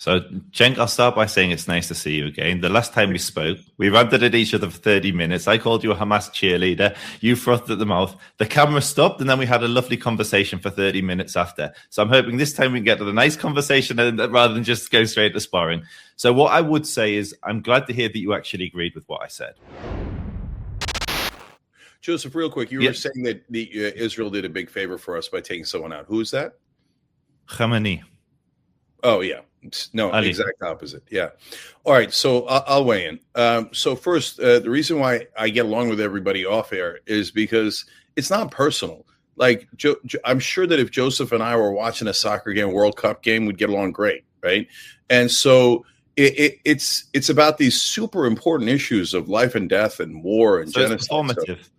So, Cenk, I'll start by saying it's nice to see you again. The last time we spoke, we ranted at each other for 30 minutes. I called you a Hamas cheerleader. You frothed at the mouth. The camera stopped, and then we had a lovely conversation for 30 minutes after. So I'm hoping this time we can get to the nice conversation rather than just go straight to sparring. So what I would say is I'm glad to hear that you actually agreed with what I said. Joseph, real quick, you were saying that Israel did a big favor for us by taking someone out. Who is that? Khamenei. Oh, yeah. No, Ali. Exact opposite. Yeah. All right. So I'll weigh in. So first, the reason why I get along with everybody off air is because it's not personal. Like, I'm sure that if Joseph and I were watching a soccer game, World Cup game, we'd get along great. Right. And so it's about these super important issues of life and death and war and genocide. It's performative. So,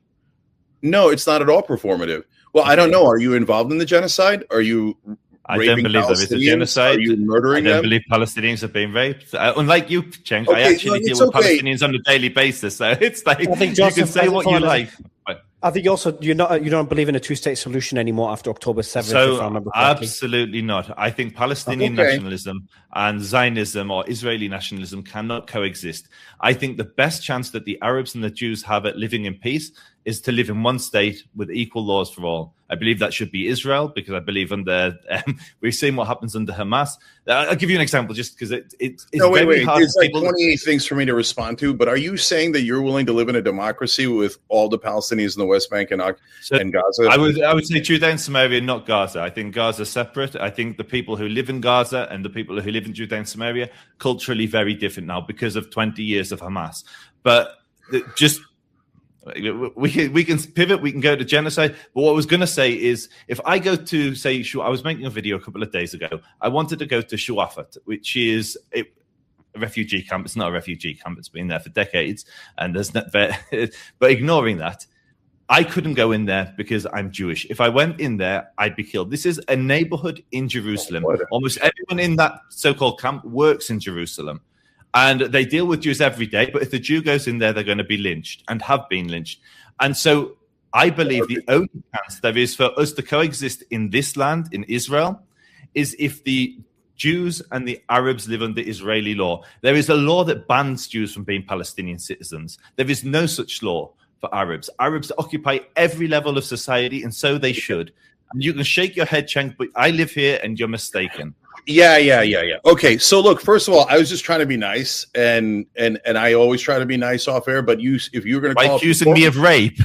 no, it's not at all performative. Well, I don't know. Are you involved in the genocide? Are you I don't believe there is a genocide. Are you murdering them? I don't believe Palestinians have been raped. Unlike you, Cenk, I actually deal with Palestinians on a daily basis. So it's like you can say what you like. I think also you don't believe in a two-state solution anymore after October 7th. So if I remember correctly. Absolutely not. I think Palestinian nationalism and Zionism or Israeli nationalism cannot coexist. I think the best chance that the Arabs and the Jews have at living in peace is to live in one state with equal laws for all. I believe that should be Israel because I believe we've seen what happens under Hamas. I'll give you an example just because it's no, wait. It's like 28 things for me to respond to. But are you saying that you're willing to live in a democracy with all the Palestinians in the West Bank and Gaza? I would say Judea and Samaria, not Gaza. I think Gaza is separate. I think the people who live in Gaza and the people who live in Judea and Samaria culturally very different now because of 20 years of Hamas. But just we can pivot, we can go to genocide. But what I was going to say is if I go to, say, I was making a video a couple of days ago. I wanted to go to Shuafat, which is a refugee camp. It's not a refugee camp. It's been there for decades. And there's not, but ignoring that, I couldn't go in there because I'm Jewish. If I went in there, I'd be killed. This is a neighborhood in Jerusalem. Almost everyone in that so-called camp works in Jerusalem. And they deal with Jews every day. But if the Jew goes in there, they're going to be lynched and have been lynched. And so I believe the only chance there is for us to coexist in this land, in Israel, is if the Jews and the Arabs live under Israeli law. There is a law that bans Jews from being Palestinian citizens. There is no such law for Arabs. Arabs occupy every level of society, and so they should. And you can shake your head, Cenk, but I live here, and you're mistaken. Yeah. Okay, so look, first of all, I was just trying to be nice, and I always try to be nice off air. But if you're going to call accusing me of rape,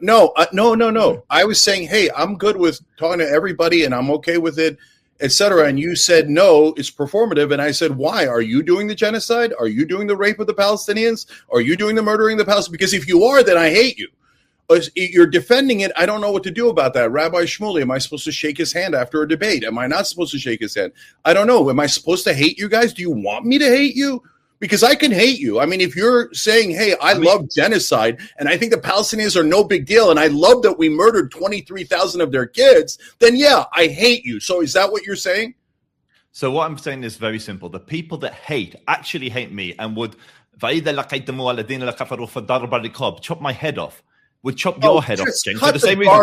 no. I was saying, hey, I'm good with talking to everybody, and I'm okay with it, etc. And you said no, it's performative, and I said, why? Are you doing the genocide? Are you doing the rape of the Palestinians? Are you doing the murdering of the Palestinians? Because if you are, then I hate you. You're defending it. I don't know what to do about that. Rabbi Shmuley, am I supposed to shake his hand after a debate? Am I not supposed to shake his hand? I don't know. Am I supposed to hate you guys? Do you want me to hate you? Because I can hate you. I mean, if you're saying, hey, I love genocide and I think the Palestinians are no big deal and I love that we murdered 23,000 of their kids, then yeah, I hate you. So is that what you're saying? So what I'm saying is very simple. The people that actually hate me and would chop my head off. Would chop your head off, Cenk, for the same reason.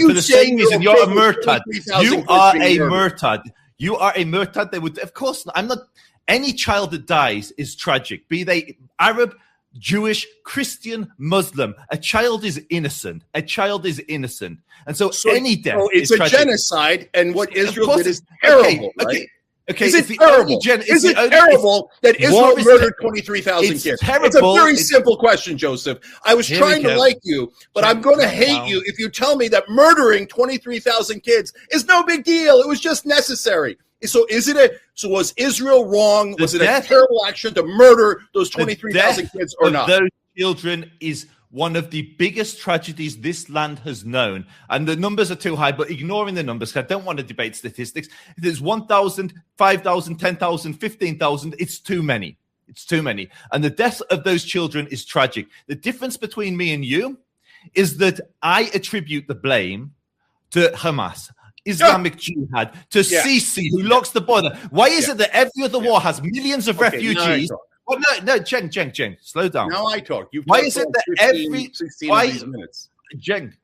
For the same reason, you're a murtad. You are a murtad. You are a murtad. They would, of course, I'm not. Any child that dies is tragic. Be they Arab, Jewish, Christian, Muslim. A child is innocent. And so any death is tragic. It's a genocide, and what Israel did is terrible, right? Okay, is it terrible? Is it terrible that Israel murdered 23,000 kids? Terrible. It's a very simple question, Joseph. I was trying to like you, but I'm going to hate you if you tell me that murdering 23,000 kids is no big deal. It was just necessary. So was Israel wrong? Was it a terrible action to murder those 23,000 kids or not? Those children is one of the biggest tragedies this land has known. And the numbers are too high, but ignoring the numbers, I don't want to debate statistics. If there's 1,000, 5,000, 10,000, 15,000, it's too many. It's too many. And the death of those children is tragic. The difference between me and you is that I attribute the blame to Hamas, Islamic Jihad, to Sisi, who locks the border. Why is it that every other war has millions of refugees? Oh, no, Cenk, slow down. Now I talk. Why is it that 16 of these minutes. Cenk,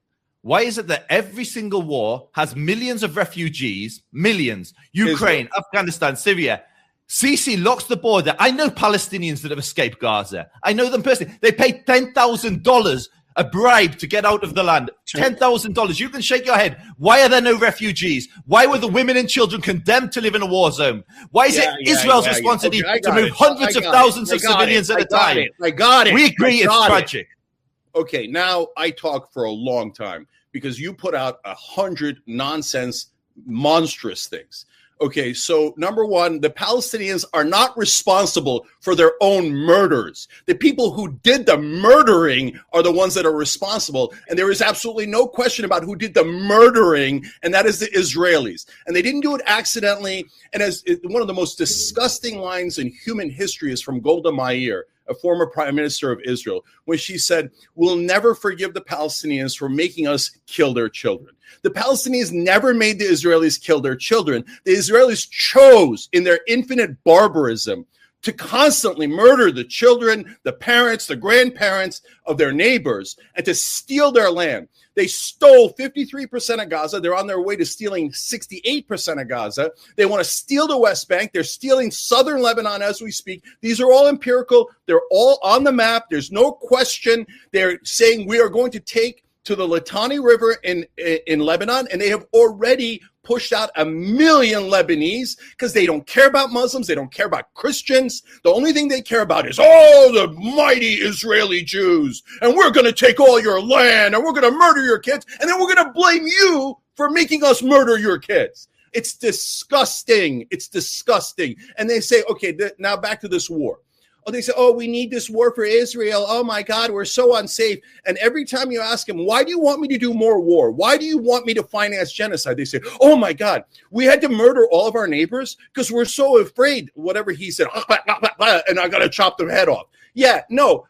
Why is it that every single war has millions of refugees, millions, Ukraine, Afghanistan, Syria? Sisi locks the border. I know Palestinians that have escaped Gaza. I know them personally. They pay $10,000 a bribe to get out of the land. $10,000. You can shake your head. Why are there no refugees? Why were the women and children condemned to live in a war zone? Why is it Israel's responsibility to move hundreds of thousands of civilians at a time? I got it. We agree it's tragic. Okay, now I talk for a long time because you put out 100 nonsense, monstrous things. Okay, so number one, the Palestinians are not responsible for their own murders. The people who did the murdering are the ones that are responsible. And there is absolutely no question about who did the murdering, and that is the Israelis. And they didn't do it accidentally. And as one of the most disgusting lines in human history is from Golda Meir, a former prime minister of Israel, when she said, "We'll never forgive the Palestinians for making us kill their children." The Palestinians never made the Israelis kill their children. The Israelis chose, in their infinite barbarism, to constantly murder the children, the parents, the grandparents of their neighbors, and to steal their land. They stole 53% of Gaza. They're on their way to stealing 68% of Gaza. They want to steal the West Bank. They're stealing southern Lebanon as we speak. These are all empirical. They're all on the map. There's no question. They're saying we are going to take to the Litani River in Lebanon, and they have already pushed out 1 million Lebanese because they don't care about Muslims. They don't care about Christians. The only thing they care about is, the mighty Israeli Jews, and we're going to take all your land, and we're going to murder your kids, and then we're going to blame you for making us murder your kids. It's disgusting. It's disgusting. And they say, okay, now back to this war. They say, we need this war for Israel. Oh, my God, we're so unsafe. And every time you ask them, why do you want me to do more war? Why do you want me to finance genocide? They say, oh, my God, we had to murder all of our neighbors because we're so afraid, whatever he said, and I got to chop their head off. Yeah, no,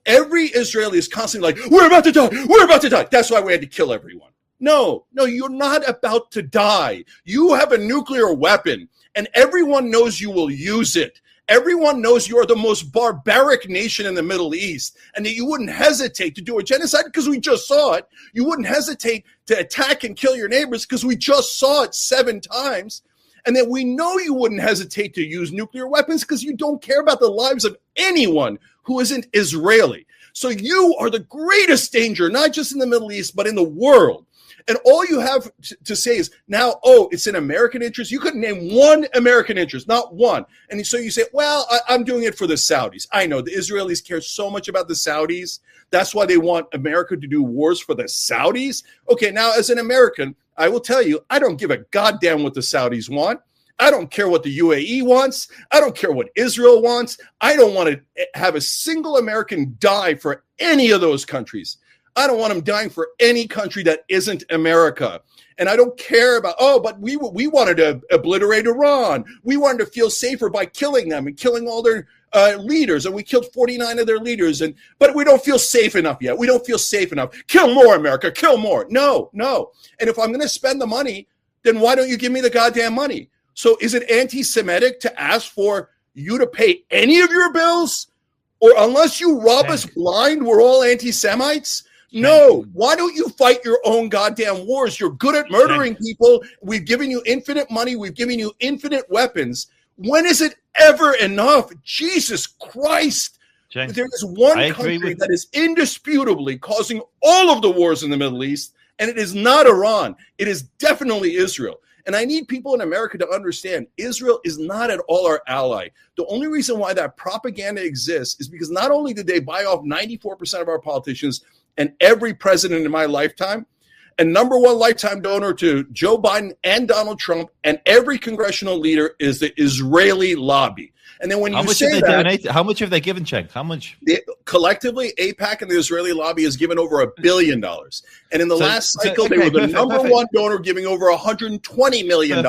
every Israeli is constantly like, we're about to die. We're about to die. That's why we had to kill everyone. No, you're not about to die. You have a nuclear weapon, and everyone knows you will use it. Everyone knows you are the most barbaric nation in the Middle East, and that you wouldn't hesitate to do a genocide because we just saw it. You wouldn't hesitate to attack and kill your neighbors because we just saw it 7 times. And that we know you wouldn't hesitate to use nuclear weapons because you don't care about the lives of anyone who isn't Israeli. So you are the greatest danger, not just in the Middle East, but in the world. And all you have to say is now, it's in American interest. You couldn't name one American interest, not one. And so you say, well, I'm doing it for the Saudis. I know the Israelis care so much about the Saudis. That's why they want America to do wars for the Saudis. Okay, now as an American, I will tell you, I don't give a goddamn what the Saudis want. I don't care what the UAE wants. I don't care what Israel wants. I don't want to have a single American die for any of those countries. I don't want them dying for any country that isn't America. And I don't care about, but we wanted to obliterate Iran. We wanted to feel safer by killing them and killing all their leaders. And we killed 49 of their leaders. But we don't feel safe enough yet. We don't feel safe enough. Kill more, America. Kill more. No. And if I'm going to spend the money, then why don't you give me the goddamn money? So is it anti-Semitic to ask for you to pay any of your bills? Or unless you rob us blind, we're all anti-Semites? No, why don't you fight your own goddamn wars? You're good at murdering people. We've given you infinite money. We've given you infinite weapons. When is it ever enough? Jesus Christ. Cenk, there is one country that is indisputably causing all of the wars in the Middle East, and it is not Iran. It is definitely Israel. And I need people in America to understand Israel is not at all our ally. The only reason why that propaganda exists is because not only did they buy off 94% of our politicians and every president in my lifetime, and number one lifetime donor to Joe Biden and Donald Trump and every congressional leader is the Israeli lobby. And then when you say that, how much have they given, Cenk? How much? Collectively, AIPAC and the Israeli lobby has given over $1 billion. And in the last cycle, they were the number one donor, giving over $120 million.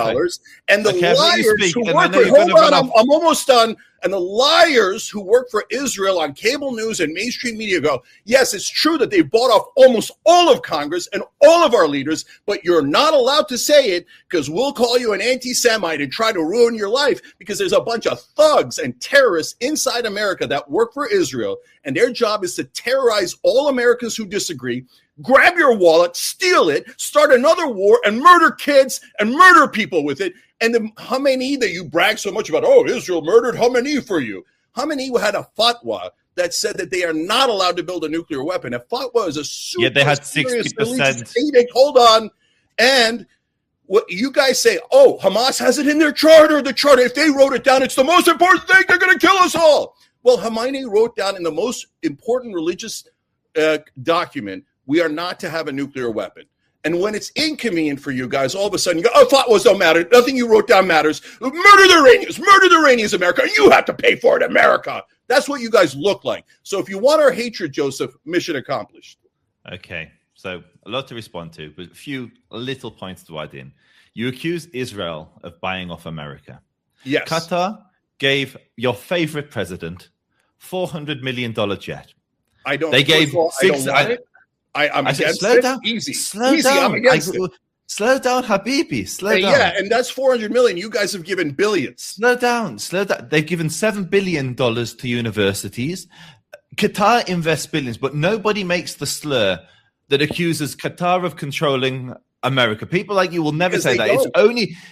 And the liars who work for, hold on, I'm almost done. And the liars who work for Israel on cable news and mainstream media go, yes, it's true that they bought off almost all of Congress and all of our leaders, but you're not allowed to say it because we'll call you an anti-Semite and try to ruin your life because there's a bunch of thugs and terrorists inside America that work for Israel, and their job is to terrorize all Americans who disagree, grab your wallet, steal it, start another war, and murder kids and murder people with it. And the Khamenei that you brag so much about, oh, Israel murdered Khamenei for you. Khamenei had a fatwa that said that they are not allowed to build a nuclear weapon. A fatwa is a super they had 60%. Hold on. And what you guys say, oh, Hamas has it in their charter. The charter, if they wrote it down, it's the most important thing. They're going to kill us all. Well, Khamenei wrote down in the most important religious document, we are not to have a nuclear weapon. And when it's inconvenient for you guys, all of a sudden you go, oh, fatwas don't matter. Nothing you wrote down matters. Murder the Iranians, America. You have to pay for it, America. That's what you guys look like. So if you want our hatred, Joseph, mission accomplished. Okay. So a lot to respond to, but a few little points to add in. You accuse Israel of buying off America. Yes. Qatar gave your favorite president $400 million jet. I don't. They gave six. I'm against slow it. Down. Easy. Slow Easy. down. I'm against it. Slow down, Habibi. Slow down. Yeah, and that's $400 million. You guys have given billions. Slow down. They've given $7 billion to universities. Qatar invests billions, but nobody makes the slur that accuses Qatar of controlling America. People like you will never say that.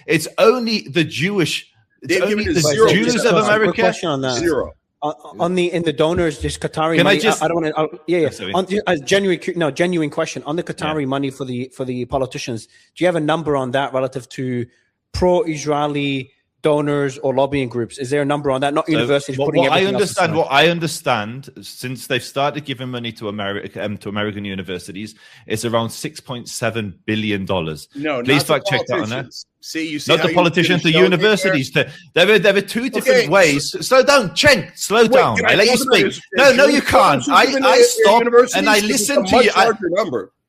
It's only the Jewish. It's only the Jews of America. Question on that. Zero. In the donors, this Qatari Can money. I don't want to. Yeah. Sorry. Genuine question on the Qatari money for the politicians. Do you have a number on that relative to pro-Israeli donors or lobbying groups? Is there a number on that? Not universities. What I understand, since they've started giving money to American universities, it's around $6.7 billion. No, please fact check that on that. See not the politicians, the universities. There are two different ways. Slow down, Cenk. Slow down. I let you speak. No, you can't. I stop and I listen to you.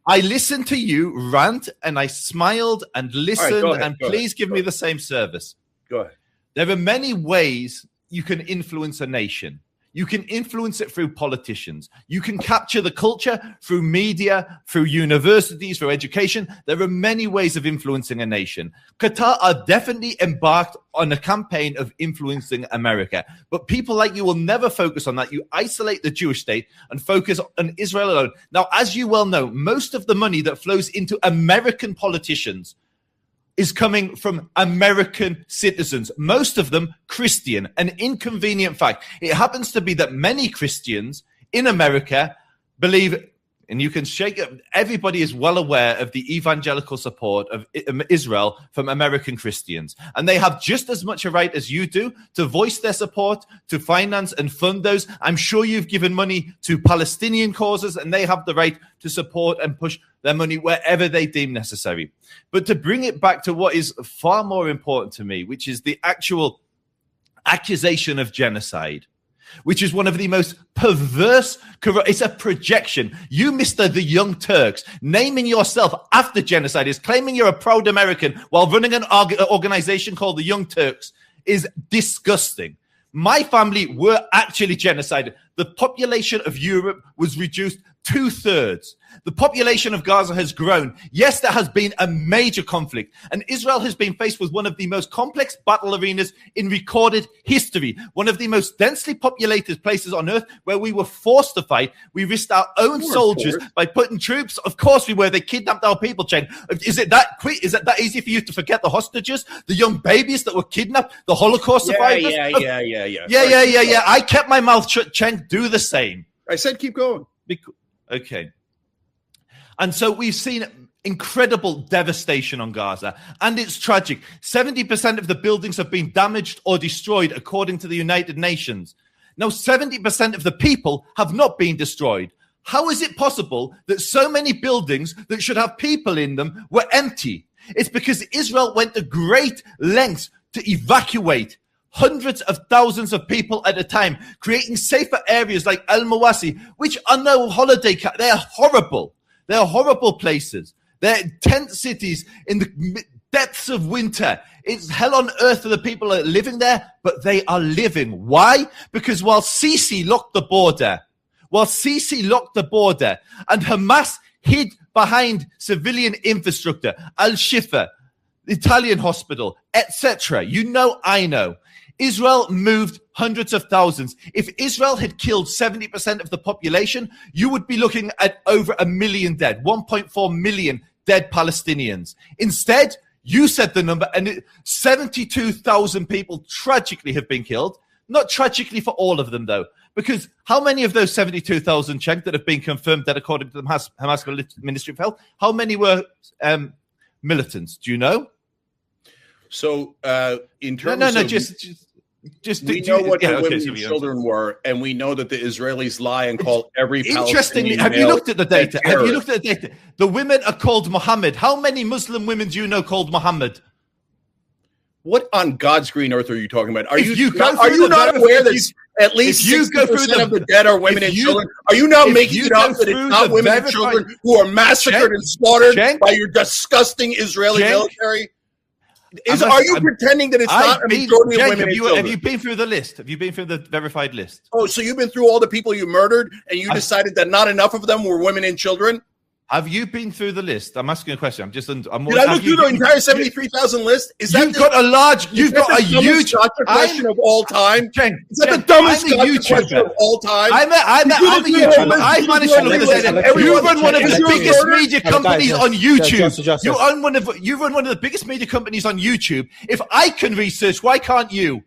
I listened to you rant and I smiled and listened. Right, please give me the same service. Go ahead. There are many ways you can influence a nation. You can influence it through politicians. You can capture the culture through media, through universities, through education. There are many ways of influencing a nation. Qatar are definitely embarked on a campaign of influencing America. But people like you will never focus on that. You isolate the Jewish state and focus on Israel alone. Now, as you well know, most of the money that flows into American politicians is coming from American citizens, most of them Christian. An inconvenient fact. It happens to be that many Christians in America believe, and you can shake it, everybody is well aware of the evangelical support of Israel from American Christians. And they have just as much a right as you do to voice their support, to finance and fund those. I'm sure you've given money to Palestinian causes, and they have the right to support and push their money wherever they deem necessary. But to bring it back to what is far more important to me, which is the actual accusation of genocide, which is one of the most perverse, it's a projection. You, Mr. the Young Turks, naming yourself after genocide, is claiming you're a proud American while running an organization called the Young Turks is disgusting. My family were actually genocided. The population of Europe was reduced 2/3. The population of Gaza has grown. Yes, there has been a major conflict, and Israel has been faced with one of the most complex battle arenas in recorded history, one of the most densely populated places on earth where we were forced to fight. We risked our own soldiers by putting troops. Of course we were. They kidnapped our people, Cenk. Is it that quick? Is it that easy for you to forget the hostages, the young babies that were kidnapped, the Holocaust survivors? Yeah. I kept my mouth shut, Cenk. Do the same. I said keep going. Okay. And so we've seen incredible devastation on Gaza, and it's tragic. 70% of the buildings have been damaged or destroyed, according to the United Nations. Now, 70% of the people have not been destroyed. How is it possible that so many buildings that should have people in them were empty? It's because Israel went to great lengths to evacuate hundreds of thousands of people at a time, creating safer areas like Al Mawasi, which are no holiday camp. They're horrible. They're horrible places. They're tent cities in the depths of winter. It's hell on earth for the people that are living there, but they are living. Why? Because while Sisi locked the border, and Hamas hid behind civilian infrastructure, Al-Shifa, Italian hospital, etc. You know, I know. Israel moved hundreds of thousands. If Israel had killed 70% of the population, you would be looking at over 1 million dead, 1.4 million dead Palestinians. Instead, you said the number, and 72,000 people tragically have been killed. Not tragically for all of them, though, because how many of those 72,000, Cenk, that have been confirmed that according to the Hamas Ministry of Health, how many were militants? Do you know? So, in terms of... Just we know what the women and children were, and we know that the Israelis lie and call every Interestingly, have you looked at the data? Have you looked at the data? The women are called Muhammad. How many Muslim women do you know called Muhammad? What on God's green earth are you talking about? Are you not aware that at least 60% of the dead are women and children? Are you now making it up that it's not women and children who are massacred and slaughtered by your disgusting Israeli military? Are you pretending that it's not a majority of women and children? Have you been through the list? Have you been through the verified list? Oh, so you've been through all the people you murdered, and you decided that not enough of them were women and children? Have you been through the list? I'm asking a question. Did I look through the entire 73,000 list? You've got a huge question of all time. Is that the dumbest question of all time? I'm a YouTuber. I've managed to look at this. You run one of the biggest media companies on YouTube. You run one of the biggest media companies on YouTube. If I can research, why can't you?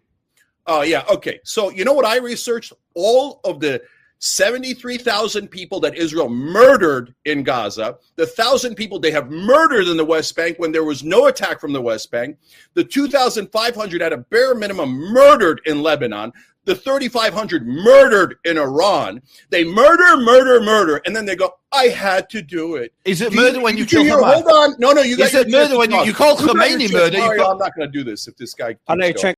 Oh, yeah. Okay. So you know what I researched? All of the 73,000 people that Israel murdered in Gaza, the 1,000 people they have murdered in the West Bank when there was no attack from the West Bank, the 2,500 at a bare minimum murdered in Lebanon, the 3,500 murdered in Iran. They murder, and then they go, I had to do it. Is it murder when you kill Hamas? Hold on. No, you got Is it murder when you call Khomeini murder? I'm not going to do this if this guy...